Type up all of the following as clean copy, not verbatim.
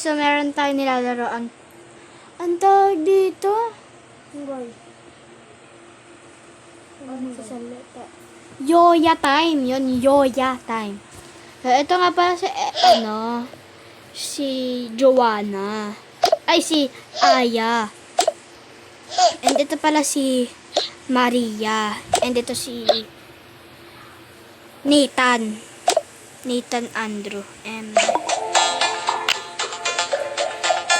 so meron tayong nilalaro ang tawag dito. Yoya time. Yun, Yoya time. So, ito nga pala si Joanna. Ay, si Aya. And ito pala si Maria. And ito si Nathan Andrew. And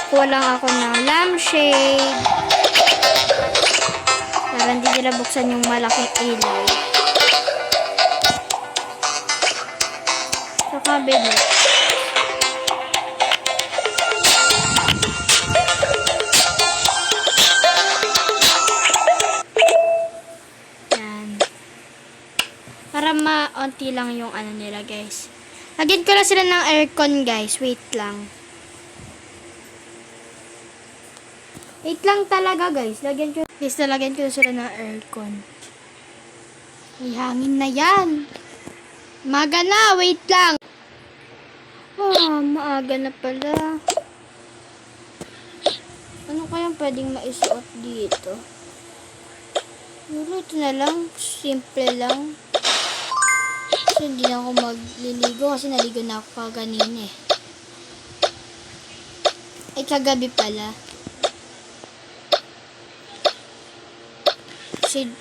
kuha lang ako ng lampshade para hindi nila buksan yung malaking ilaw sa cabinet. Yan. Para maunti lang yung ano nila, guys. Lagyan ko lang sila ng aircon, guys. Wait lang. Wait lang talaga, guys. Lagyan ko sila ng aircon. May hangin na yan. Maaga na. Wait lang. Maaga na pala. Ano kayang pwedeng maisuot dito? Ito na lang. Simple lang. Kasi hindi na ako magliligo kasi naligo na ako kaganina eh. Ay, kagabi pala.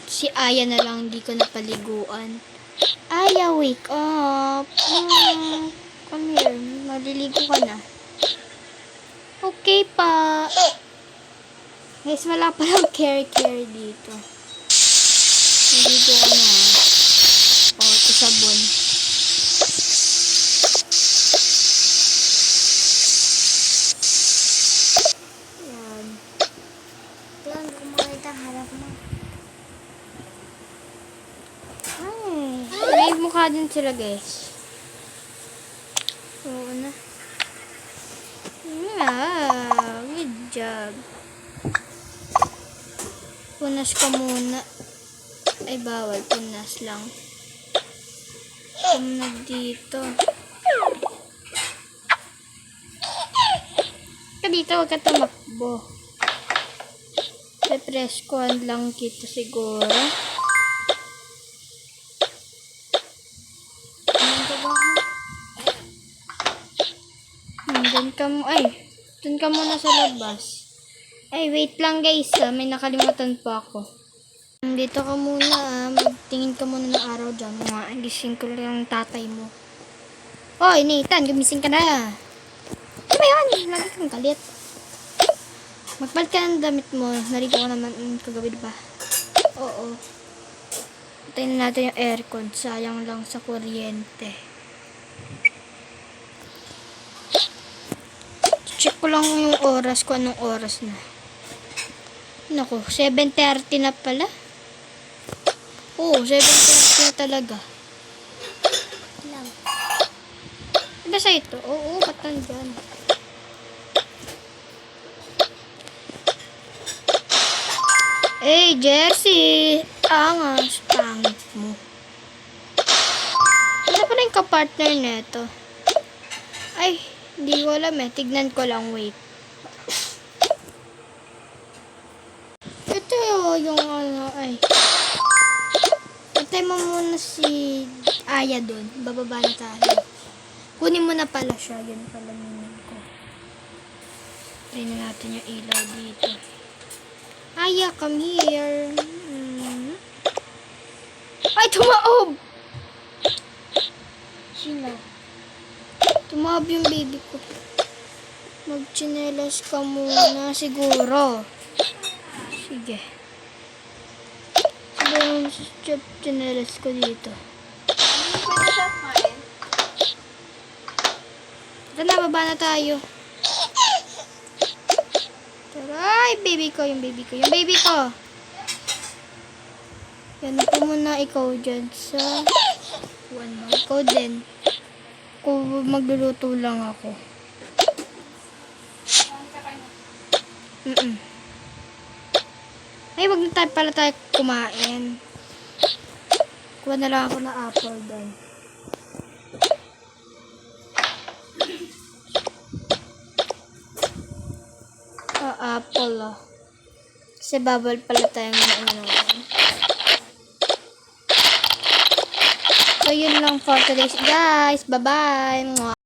Si Aya na lang di ko napaliguan. Aya, wake up. Come here. Maliligo ka na. Okay pa. Guys, wala palang care dito. Maliligo ka na. Ito sabon. Yan. Yan, kumakita harap mo. May mukha din sila, guys. Oo na. Good job. Punas ka muna. Ay, bawal. Punas lang. Punas dito. Dito, huwag ka tumakbo. Represkuhan lang kita siguro. Dun ka muna sa labas. Ay, wait lang, guys. May nakalimutan pa ako. Dito ka muna. Magtingin ka muna ng araw dyan. Gising ko lang ang tatay mo. Hoy, Nathan, gumising ka na. Ano ba yun? Lagi kang galit. Magpalit ka ng damit mo. Narito ko naman kagabi, diba? Oo. Patayin na natin yung aircon. Sayang lang sa kuryente. Check ko lang yung oras ko. Anong oras na. Naku, 7:30 na pala. Oo, 7:30 na talaga. Lang. Ano sa ito? Oo, ba't nandyan? Hey, Jessie! Angas, pangit mo. Ano pala yung kapartner neto? Ay, hindi ko alam eh. Tignan ko lang, wait. Ito yung ano, ay. Patay mo muna si Aya dun. Bababa na tayo. Kunin mo na pala siya. Yan pala ninin ko. Try na natin yung ilaw dito. Aya, come here. Ay, tumaob! Sino? Tumaob yung baby ko. Magchinelas ka muna siguro. Sige. Siguro yung chinelas ko dito. Tara na, baba na tayo. Tara, ay, baby ko. Yung baby ko. Yan, po muna ikaw dyan sa ano, ikaw din. Kung magluluto lang ako. Ay, wag na pala tayo kumain. Kuha na lang ako ng apple doon. apple ah. Kasi bawal pala tayong ano. So, yun lang for today's guys. Bye-bye.